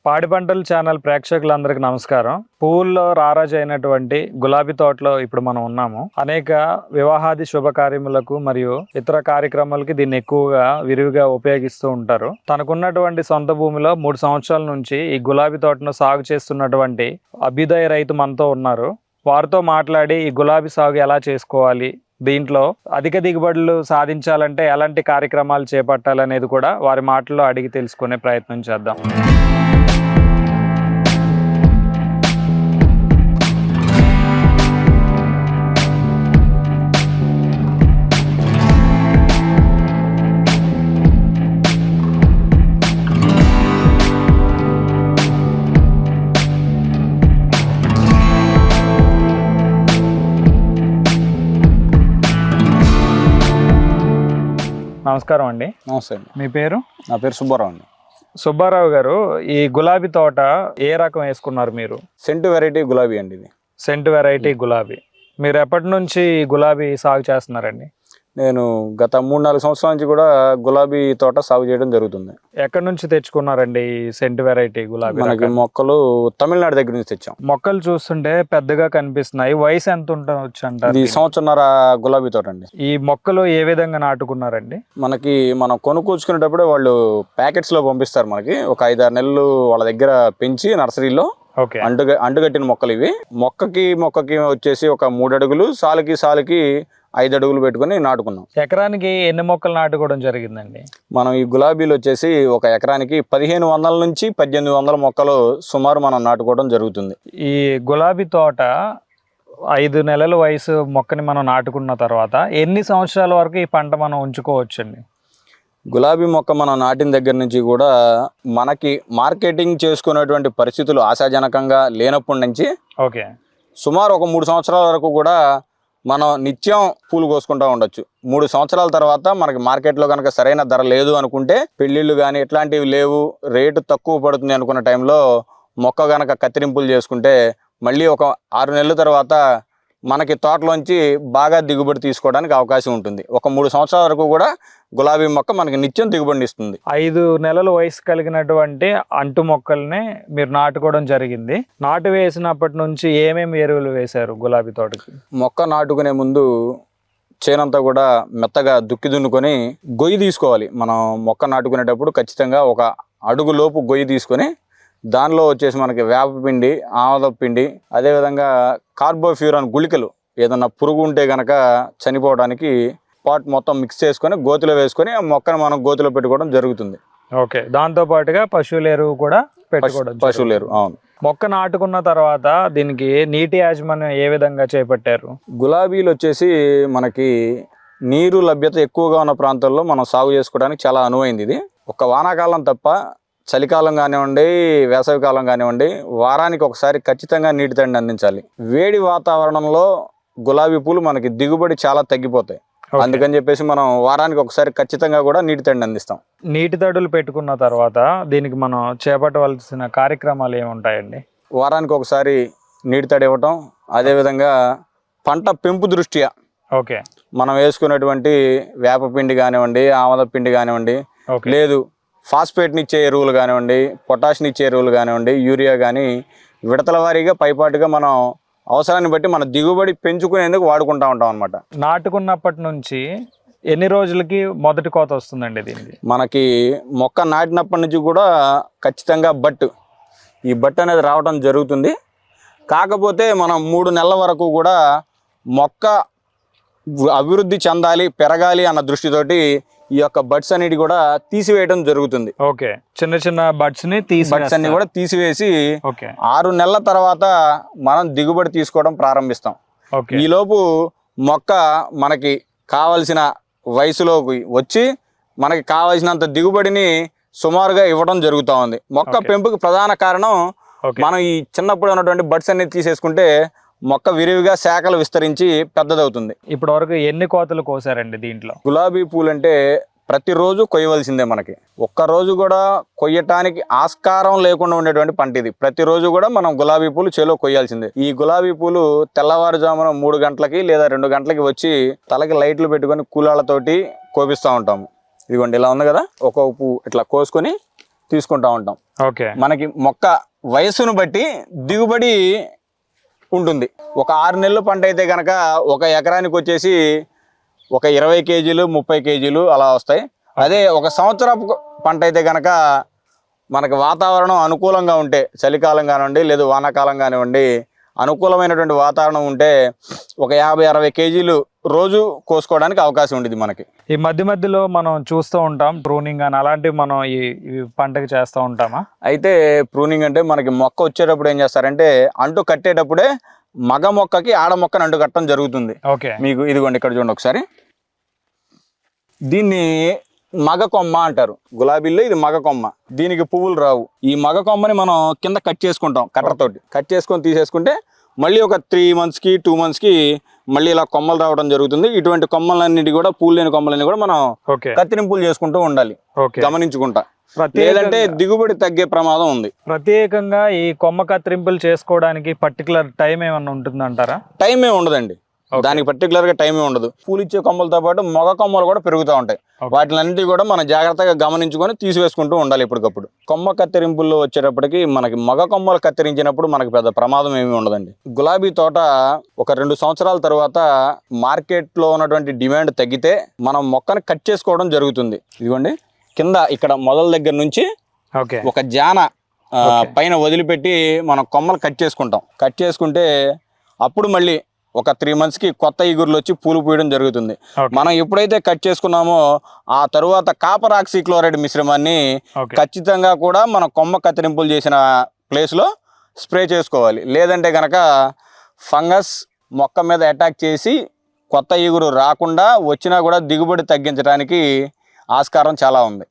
పాడి పంటల ఛానల్ ప్రేక్షకులందరికీ నమస్కారం. పువ్వుల్లో రారాజు అయినటువంటి గులాబీ తోటలో ఇప్పుడు మనం ఉన్నాము. అనేక వివాహాది శుభకార్యములకు మరియు ఇతర కార్యక్రమాలకి దీన్ని ఎక్కువగా విరివిగా ఉపయోగిస్తూ ఉంటారు. తనకున్నటువంటి సొంత భూమిలో 3 సంవత్సరాల నుంచి ఈ గులాబీ తోటను సాగు చేస్తున్నటువంటి అభ్యుదయ రైతు మనతో ఉన్నారు. వారితో మాట్లాడి ఈ గులాబీ సాగు ఎలా చేసుకోవాలి, దీంట్లో అధిక దిగుబడులు సాధించాలంటే ఎలాంటి కార్యక్రమాలు చేపట్టాలనేది కూడా వారి మాటల్లో అడిగి తెలుసుకునే ప్రయత్నం చేద్దాం. నమస్కారం అండి. నమస్తే అండి. మీ పేరు? నా పేరు సుబ్బారావు అండి. సుబ్బారావు గారు, ఈ గులాబీ తోట ఏ రకం వేసుకున్నారు మీరు? సెంటు వెరైటీ గులాబీ అండి. ఇది సెంట్ వెరైటీ గులాబీ. మీరు ఎప్పటి నుంచి గులాబీ సాగు చేస్తున్నారండి? నేను గత 3-4 సంవత్సరాల నుంచి కూడా గులాబీ తోట సాగు చేయడం జరుగుతుంది. ఎక్కడి నుంచి తెచ్చుకున్నారండి ఈ సెంట్ వెరైటీ గులాబీ? మనకి మొక్కలు తమిళనాడు దగ్గర నుంచి తెచ్చాం. మొక్కలు చూస్తుంటే పెద్దగా కనిపిస్తున్నాయి. వయసు ఎంత ఉండవచ్చు అంటారు? ఇది 1.5 సంవత్సరం గులాబీ తోట అండి. ఈ మొక్కలు ఏ విధంగా నాటుకున్నారండి? మనం కొనుక్కొచ్చుకునేటప్పుడే వాళ్ళు ప్యాకెట్స్ లో పంపిస్తారు. మనకి ఒక 5-6 నెలలు వాళ్ళ దగ్గర పెంచి నర్సరీలో అంటుగట్టిన మొక్కలు ఇవి. మొక్కకి వచ్చేసి ఒక 3 అడుగులు, సాలుకి 5 అడుగులు పెట్టుకుని నాటుకున్నాం. ఎకరానికి ఎన్ని మొక్కలు నాటుకోవడం జరిగిందండి? మనం ఈ గులాబీలు వచ్చేసి ఒక ఎకరానికి 1500 నుంచి 1800 మొక్కలు సుమారు మనం నాటుకోవడం జరుగుతుంది. ఈ గులాబీ తోట 5 నెలల వయసు మొక్కని మనం నాటుకున్న తర్వాత ఎన్ని సంవత్సరాల వరకు ఈ పంట మనం ఉంచుకోవచ్చండి? గులాబీ మొక్క మనం నాటిన దగ్గర నుంచి కూడా మనకి మార్కెటింగ్ చేసుకునేటువంటి పరిస్థితులు ఆశాజనకంగా లేనప్పటి నుంచి సుమారు ఒక 3 సంవత్సరాల వరకు కూడా మనం నిత్యం పూలు కోసుకుంటూ ఉండొచ్చు. 3 సంవత్సరాల తర్వాత మనకి మార్కెట్లో కనుక సరైన ధర లేదు అనుకుంటే, పెళ్ళిళ్ళు కానీ ఇట్లాంటివి లేవు, రేటు తక్కువ పడుతుంది అనుకున్న టైంలో మొక్క కనుక కత్తిరింపులు చేసుకుంటే మళ్ళీ ఒక 6 నెలల తర్వాత మనకి తోటలోంచి బాగా దిగుబడి తీసుకోవడానికి అవకాశం ఉంటుంది. ఒక 3 సంవత్సరాల వరకు కూడా గులాబీ మొక్క మనకి నిత్యం దిగుబడిని ఇస్తుంది. 5 నెలల వయసు కలిగినటువంటి అంటు మొక్కల్ని మీరు నాటుకోవడం జరిగింది. నాటు వేసినప్పటి నుంచి ఏమేమి ఎరువులు వేశారు గులాబీ తోటకి? మొక్క నాటుకునే ముందు చేనంతా కూడా మెత్తగా దుక్కి దున్నుకొని గొయ్యి తీసుకోవాలి. మనం మొక్క నాటుకునేటప్పుడు ఖచ్చితంగా ఒక అడుగు లోపు గొయ్యి తీసుకొని దానిలో వచ్చేసి మనకి వేపపిండి, ఆముదపిండి, అదేవిధంగా కార్బోఫ్యూరాన్ గుళికలు, ఏదన్నా పురుగు ఉంటే కనుక చనిపోవడానికి పాట్ మొత్తం మిక్స్ చేసుకొని గోతిలో వేసుకొని ఆ మొక్కను మనం గోతిలో పెట్టుకోవడం జరుగుతుంది. దాంతో పాటుగా పశువుల ఎరువు కూడా పెట్టుకోవడం. పశువుల ఎరువు, అవును. మొక్క నాటుకున్న తర్వాత దీనికి నీటి యాజమాన్యం ఏ విధంగా చేపట్టారు? గులాబీలు వచ్చేసి మనకి నీరు లభ్యత ఎక్కువగా ఉన్న ప్రాంతాల్లో మనం సాగు చేసుకోవడానికి చాలా అనువైంది. ఇది ఒక వానాకాలం తప్ప చలికాలం కానివ్వండి, వేసవికాలం కానివ్వండి, వారానికి ఒకసారి ఖచ్చితంగా నీటి తడిని అందించాలి. వేడి వాతావరణంలో గులాబీ పూలు మనకి దిగుబడి చాలా తగ్గిపోతాయి. అందుకని చెప్పేసి మనం వారానికి ఒకసారి ఖచ్చితంగా కూడా నీటి తడిని అందిస్తాం. నీటి తడులు పెట్టుకున్న తర్వాత దీనికి మనం చేపట్టవలసిన కార్యక్రమాలు ఏముంటాయండి? వారానికి ఒకసారి నీటి తడి ఇవ్వటం, అదేవిధంగా పంట పెంపు దృష్ట్యా మనం వేసుకున్నటువంటి వేపపిండి కానివ్వండి, ఆముదపిండి కానివ్వండి, లేదు ఫాస్ఫేట్ని ఇచ్చే ఎరువులు కానివ్వండి, పొటాషియం ఇచ్చే ఎరువులు కానివ్వండి, యూరియా కానీ విడతల వారీగా పైపాటుగా మనం అవసరాన్ని బట్టి మన దిగుబడి పెంచుకునేందుకు వాడుకుంటూ ఉంటాం అన్నమాట. నాటుకున్నప్పటి నుంచి ఎన్ని రోజులకి మొదటి కోత వస్తుందండి దీనికి? మనకి మొక్క నాటినప్పటి నుంచి కూడా ఖచ్చితంగా ఈ బట్ అనేది రావడం జరుగుతుంది. కాకపోతే మనం 3 నెలల వరకు కూడా మొక్క అభివృద్ధి చెందాలి, పెరగాలి అన్న దృష్టితోటి ఈ యొక్క బడ్స్ అన్నిటి కూడా తీసివేయడం జరుగుతుంది. చిన్న బడ్స్ అన్ని కూడా తీసివేసి 6 నెలల తర్వాత మనం దిగుబడి తీసుకోవడం ప్రారంభిస్తాం. ఈలోపు మొక్క మనకి కావలసిన వయసులోకి వచ్చి మనకి కావలసినంత దిగుబడిని సుమారుగా ఇవ్వడం జరుగుతూ ఉంది. మొక్క పెంపుకి ప్రధాన కారణం మనం ఈ చిన్నప్పుడు ఉన్నటువంటి బడ్స్ అన్ని తీసేసుకుంటే మొక్క విరివిగా శాఖలు విస్తరించి పెద్దదవుతుంది. ఇప్పటి వరకు ఎన్ని కోతలు కోసారండి దీంట్లో? గులాబీ పూలు అంటే ప్రతిరోజు కొయ్యవలసిందే. మనకి ఒక్కరోజు కూడా కొయ్యటానికి ఆస్కారం లేకుండా ఉండేటువంటి పంట ఇది. ప్రతిరోజు కూడా మనం గులాబీ పూలు చేలో కొయ్యాల్సిందే. ఈ గులాబీ పూలు తెల్లవారుజామున 3 గంటలకి లేదా 2 గంటలకి వచ్చి తలకి లైట్లు పెట్టుకొని కూలాలతోటి కోపిస్తూ ఉంటాము. ఇదిగోండి ఇలా ఉంది కదా, ఒక్కొక్క పువ్వు ఇట్లా కోసుకొని తీసుకుంటా ఉంటాం. ఓకే. మనకి మొక్క వయసును బట్టి దిగుబడి ఉంటుంది. ఒక 6 నెలల పంట అయితే కనుక ఒక ఎకరానికి వచ్చేసి ఒక 20 కేజీలు 30 కేజీలు అలా వస్తాయి. అదే ఒక సంవత్సరపు పంట అయితే కనుక మనకి వాతావరణం అనుకూలంగా ఉంటే, చలికాలం కానివ్వండి లేదు వానాకాలం కానివ్వండి, అనుకూలమైనటువంటి వాతావరణం ఉంటే ఒక 50-60 కేజీలు రోజు కోసుకోవడానికి అవకాశం ఉండేది మనకి. ఈ మధ్యలో మనం చూస్తూ ఉంటాం ప్రూనింగ్ అని, అలాంటివి మనం ఈ పంటకి చేస్తూ ఉంటామా? అయితే ప్రూనింగ్ అంటే మనకి మొక్క వచ్చేటప్పుడు ఏం చేస్తారంటే అంటు కట్టేటప్పుడే మగ మొక్కకి ఆడ మొక్కని అంటు కట్టడం జరుగుతుంది. ఓకే. మీకు ఇదిగోండి ఇక్కడ చూడండి ఒకసారి, దీన్ని మగ కొమ్మ అంటారు. గులాబీల్లో ఇది మగ కొమ్మ, దీనికి పువ్వులు రావు. ఈ మగ కొమ్మని మనం కింద కట్ చేసుకుంటాం, కట్టర్తోటి కట్ చేసుకొని తీసేసుకుంటే మళ్ళీ ఒక 3 మంత్స్కి 2 మంత్స్కి మళ్ళీ ఇలా కొమ్మలు రావడం జరుగుతుంది. ఇటువంటి కొమ్మలన్నిటి కూడా, పూలు లేని కొమ్మలన్నీ కూడా మనం కత్తిరింపులు చేసుకుంటూ ఉండాలి, గమనించుకుంటా, లేదంటే దిగుబడి తగ్గే ప్రమాదం ఉంది. ప్రత్యేకంగా ఈ కొమ్మ కత్తిరింపులు చేసుకోవడానికి పర్టికులర్ టైం ఏమన్నా ఉంటుందంటారా? టైం ఏమి ఉండదండి, దానికి పర్టికులర్ గా టైం ఉండదు. పూలు ఇచ్చే కొమ్మలతో పాటు మగ కొమ్మలు కూడా పెరుగుతూ ఉంటాయి. వాటిలన్నిటి కూడా మనం జాగ్రత్తగా గమనించుకొని తీసివేసుకుంటూ ఉండాలి ఎప్పటికప్పుడు. కొమ్మ కత్తిరింపుల్లో వచ్చేటప్పటికి మనకి మగ కొమ్మలు కత్తిరించినప్పుడు మనకి పెద్ద ప్రమాదం ఏమీ ఉండదండి. గులాబీ తోట ఒక 2 సంవత్సరాల తర్వాత మార్కెట్ లో ఉన్నటువంటి డిమాండ్ తగ్గితే మనం మొక్కను కట్ చేసుకోవడం జరుగుతుంది. ఇదిగోండి కింద ఇక్కడ మొదల దగ్గర నుంచి ఒక జాన పైన వదిలిపెట్టి మనం కొమ్మలు కట్ చేసుకుంటాం. కట్ చేసుకుంటే అప్పుడు మళ్ళీ ఒక 3 మంత్స్కి కొత్త ఇగుర్లు వచ్చి పూలు పూయడం జరుగుతుంది. మనం ఎప్పుడైతే కట్ చేసుకున్నామో ఆ తరువాత కాపర్ ఆక్సీక్లోరైడ్ మిశ్రమాన్ని ఖచ్చితంగా కూడా మనం కొమ్మ కత్తిరింపులు చేసిన ప్లేస్లో స్ప్రే చేసుకోవాలి. లేదంటే కనుక ఫంగస్ మొక్క మీద అటాక్ చేసి కొత్త ఇగురు రాకుండా, వచ్చినా కూడా దిగుబడి తగ్గించడానికి ఆస్కారం చాలా ఉంది.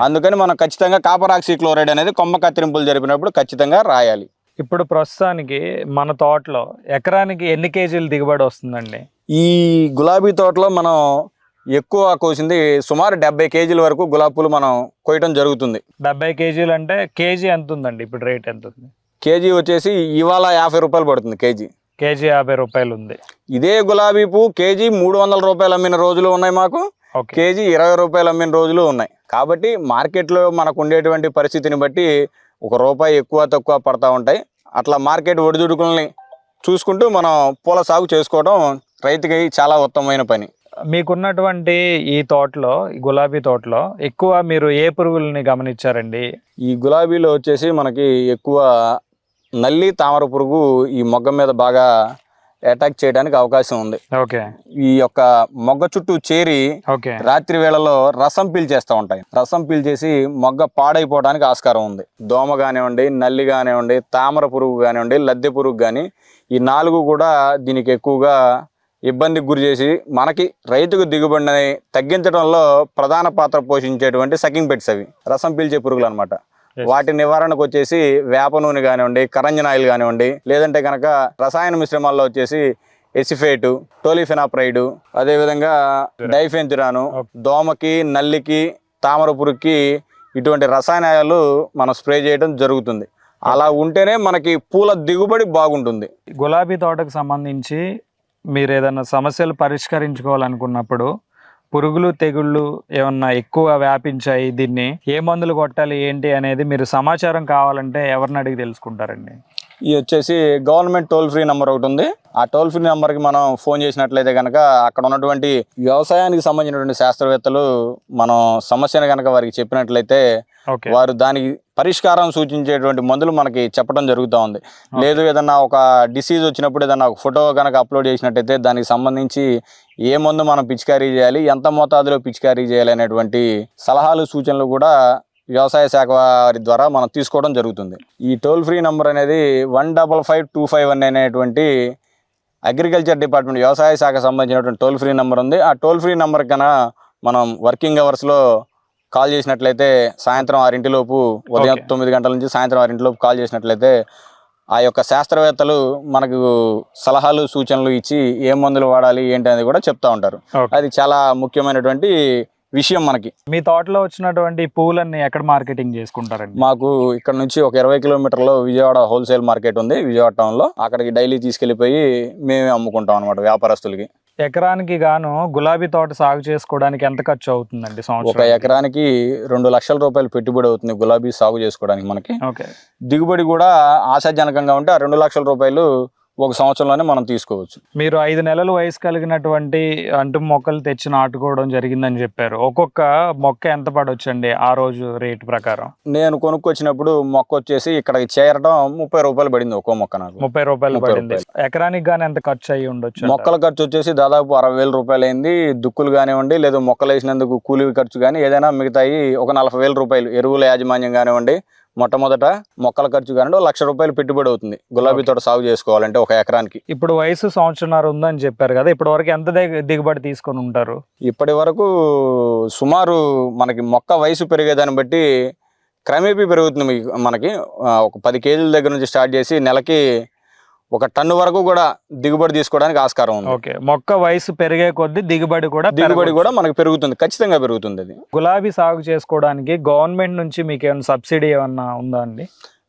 అందుకని మనం ఖచ్చితంగా కాపర్ ఆక్సీక్లోరైడ్ అనేది కొమ్మ కత్తిరింపులు జరిపినప్పుడు ఖచ్చితంగా రాయాలి. ఇప్పుడు ప్రస్తుతానికి మన తోటలో ఎకరానికి ఎన్ని కేజీలు దిగుబడి వస్తుందండి? ఈ గులాబీ తోటలో మనం ఎక్కువ కోసింది సుమారు 70 కేజీల వరకు గులాబీ పూలు మనం కోయటం జరుగుతుంది. 70 కేజీలు అంటే కేజీ ఎంత ఉందండి ఇప్పుడు? రేట్ ఎంత ఉంది? కేజీ వచ్చేసి ఇవాళ 50 రూపాయలు పడుతుంది. కేజీ 50 రూపాయలు ఉంది. ఇదే గులాబీ పువ్వు కేజీ 300 రూపాయలు అమ్మిన రోజులు ఉన్నాయి మాకు, కేజీ 20 రూపాయలు అమ్మిన రోజులు ఉన్నాయి. కాబట్టి మార్కెట్లో మనకు ఉండేటువంటి పరిస్థితిని బట్టి ₹1 ఎక్కువ తక్కువ పడతా ఉంటాయి. అట్లా మార్కెట్ ఒడిదుడుకుల్ని చూసుకుంటూ మనం పూల సాగు చేసుకోవడం రైతుకి చాలా ఉత్తమమైన పని. మీకున్నటువంటి ఈ తోటలో, ఈ గులాబీ తోటలో ఎక్కువ మీరు ఏ పురుగుల్ని గమనించారండి? ఈ గులాబీలో వచ్చేసి మనకి ఎక్కువ నల్లి తామర పురుగు ఈ మొగ్గ మీద బాగా అటాక్ చేయడానికి అవకాశం ఉంది. ఈ యొక్క మొగ్గ చుట్టూ చేరి రాత్రి వేళలో రసం పీల్చేస్తూ ఉంటాయి. రసం పీల్చేసి మొగ్గ పాడైపోవడానికి ఆస్కారం ఉంది. దోమ కానివ్వండి, నల్లి కానివ్వండి, తామర పురుగు కానివ్వండి, లద్దె పురుగు కానీ, ఈ 4 కూడా దీనికి ఎక్కువగా ఇబ్బందికి గురి చేసి మనకి రైతుకు దిగుబడిని తగ్గించడంలో ప్రధాన పాత్ర పోషించేటువంటి సకింగ్ పెట్స్ అవి రసం పీల్చే పురుగులు అనమాట. వాటి నివారణకు వచ్చేసి వేప నూనె కానివ్వండి, కరంజన్ ఆయిల్ కానివ్వండి, లేదంటే కనుక రసాయన మిశ్రమాల్లో వచ్చేసి ఎసిఫేటు, టోలిఫెనాప్రైడ్, అదేవిధంగా డైఫెన్చురాను, దోమకి, నల్లికి, తామర పురుగుకి ఇటువంటి రసాయనాలు మనం స్ప్రే చేయడం జరుగుతుంది. అలా ఉంటేనే మనకి పూల దిగుబడి బాగుంటుంది. గులాబీ తోటకు సంబంధించి మీరు ఏదైనా సమస్యలు పరిష్కరించుకోవాలనుకున్నప్పుడు, పురుగులు తెగుళ్ళు ఏమన్నా ఎక్కువ వ్యాపించాయి, దీన్ని ఏ మందులు కొట్టాలి ఏంటి అనేది మీరు సమాచారం కావాలంటే ఎవరిని అడిగి తెలుసుకుంటారండి? ఇది వచ్చేసి గవర్నమెంట్ టోల్ ఫ్రీ నెంబర్ ఒకటి ఉంది. ఆ టోల్ ఫ్రీ నెంబర్కి మనం ఫోన్ చేసినట్లయితే కనుక అక్కడ ఉన్నటువంటి వ్యవసాయానికి సంబంధించినటువంటి శాస్త్రవేత్తలు మనం సమస్యను కనుక వారికి చెప్పినట్లయితే వారు దానికి పరిష్కారం సూచించేటువంటి మందులు మనకి చెప్పడం జరుగుతూ ఉంది. లేదు ఏదన్నా ఒక డిసీజ్ వచ్చినప్పుడు ఏదన్నా ఒక ఫోటో కనుక అప్లోడ్ చేసినట్టయితే దానికి సంబంధించి ఏ మందు మనం పిచికారీ చేయాలి, ఎంత మోతాదులో పిచికారీ చేయాలి అనేటువంటి సలహాలు సూచనలు కూడా వ్యవసాయ శాఖ వారి ద్వారా మనం తీసుకోవడం జరుగుతుంది. ఈ టోల్ ఫ్రీ నెంబర్ అనేది 155251 అనేటువంటి అగ్రికల్చర్ డిపార్ట్మెంట్ వ్యవసాయ శాఖ సంబంధించినటువంటి టోల్ ఫ్రీ నెంబర్ ఉంది. ఆ టోల్ ఫ్రీ నెంబర్ కన్నా మనం వర్కింగ్ అవర్స్లో కాల్ చేసినట్లయితే సాయంత్రం 6 లోపు, ఉదయం 9 గంటల నుంచి సాయంత్రం 6 లోపు కాల్ చేసినట్లయితే ఆ యొక్క శాస్త్రవేత్తలు మనకు సలహాలు సూచనలు ఇచ్చి ఏ మందులు వాడాలి ఏంటి అనేది కూడా చెప్తా ఉంటారు. అది చాలా ముఖ్యమైనటువంటి విషయం మనకి. మీ తోటలో వచ్చినటువంటి పూలన్నీ ఎక్కడ మార్కెటింగ్ చేసుకుంటారండి? మాకు ఇక్కడ నుంచి ఒక 20 కిలోమీటర్లో విజయవాడ హోల్సేల్ మార్కెట్ ఉంది, విజయవాడ టౌన్లో. అక్కడికి డైలీ తీసుకెళ్లిపోయి మేమే అమ్ముకుంటాం అనమాట వ్యాపారస్తులకి. ఎకరానికి గాను గులాబీ తోట సాగు చేసుకోవడానికి ఎంత ఖర్చు అవుతుందండి ఒక సంవత్సరం? ఎకరానికి 2 లక్షల రూపాయలు పెట్టుబడి అవుతుంది గులాబీ సాగు చేసుకోవడానికి మనకి. ఓకే. దిగుబడి కూడా ఆశాజనకంగా ఉంటే ఆ 2 లక్షల రూపాయలు ఒక సంవత్సరంలోనే మనం తీసుకోవచ్చు. మీరు 5 నెలల వయసు కలిగినటువంటి అంటు మొక్కలు తెచ్చి నాటుకోవడం జరిగిందని చెప్పారు. ఒక్కొక్క మొక్క ఎంత పడవచ్చండి ఆ రోజు రేటు ప్రకారం? నేను కొనుక్కొచ్చినప్పుడు మొక్క వచ్చేసి ఇక్కడికి చేరడం 30 రూపాయలు పడింది ఒక్కో మొక్క నాకు. 30 రూపాయలు పడింది. ఎకరానికి గానీ ఎంత ఖర్చు అయ్యి ఉండొచ్చు? మొక్కల ఖర్చు వచ్చేసి దాదాపు 60,000 రూపాయలు అయింది. దుక్కులు కానివ్వండి, లేదా మొక్కలు వేసినందుకు కూలీ ఖర్చు కానీ ఏదైనా మిగతాయి ఒక 40,000 రూపాయలు. ఎరువుల యాజమాన్యం కానివ్వండి, మొట్టమొదట మొక్కల ఖర్చు కానివ్వండి, 1 లక్ష రూపాయలు పెట్టుబడి అవుతుంది గులాబీ తోట సాగు చేసుకోవాలంటే ఒక ఎకరానికి. ఇప్పుడు వయసు సంవత్సరంన్నర ఉందని చెప్పారు కదా, ఇప్పటి వరకు ఎంత దిగుబడి తీసుకొని ఉంటారు? ఇప్పటి వరకు సుమారు మనకి మొక్క వయసు పెరిగేదాన్ని బట్టి క్రమేపీ పెరుగుతుంది. మనకి ఒక 10 కేజీల దగ్గర నుంచి స్టార్ట్ చేసి నెలకి 1 టన్ను వరకు కూడా దిగుబడి తీసుకోవడానికి ఆస్కారం ఉంది. ఓకే. మొక్క వయసు పెరిగే కొద్దీ దిగుబడి కూడా మనకు పెరుగుతుంది, ఖచ్చితంగా పెరుగుతుంది. అది గులాబీ సాగు చేసుకోవడానికి గవర్నమెంట్ నుంచి మీకు ఏమైనా సబ్సిడీ ఏమన్నా ఉందా అండి?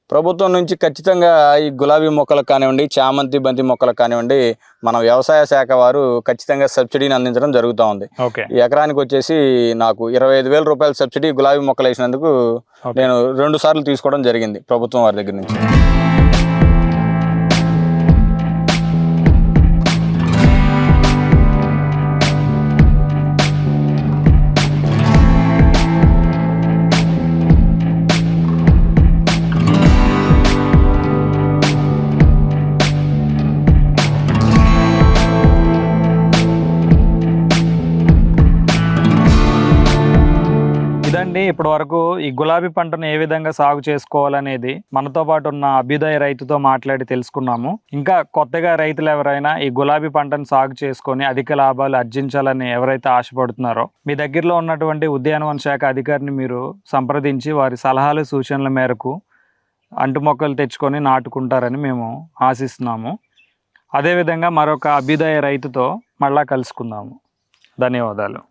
ప్రభుత్వం నుంచి ఖచ్చితంగా ఈ గులాబీ మొక్కలకు కానివ్వండి, చామంతి బంతి మొక్కలకు కానివ్వండి, మన వ్యవసాయ శాఖ వారు ఖచ్చితంగా సబ్సిడీని అందించడం జరుగుతూ ఉంది. ఓకే. ఈ ఎకరానికి వచ్చేసి నాకు 25,000 రూపాయల సబ్సిడీ గులాబీ మొక్కలు వేసినందుకు నేను 2 సార్లు తీసుకోవడం జరిగింది ప్రభుత్వం వారి దగ్గర నుంచి. ఇదండి ఇప్పటి వరకు ఈ గులాబీ పంటను ఏ విధంగా సాగు చేసుకోవాలనేది మనతో పాటు ఉన్న అభ్యుదయ రైతుతో మాట్లాడి తెలుసుకున్నాము. ఇంకా కొత్తగా రైతులు ఎవరైనా ఈ గులాబీ పంటను సాగు చేసుకొని అధిక లాభాలు ఆర్జించాలని ఎవరైతే ఆశపడుతున్నారో మీ దగ్గరలో ఉన్నటువంటి ఉద్యానవన శాఖ అధికారిని మీరు సంప్రదించి వారి సలహాలు సూచనల మేరకు అంటు మొక్కలు తెచ్చుకొని నాటుకుంటారని మేము ఆశిస్తున్నాము. అదేవిధంగా మరొక అభ్యుదయ రైతుతో మళ్ళా కలుసుకుందాము. ధన్యవాదాలు.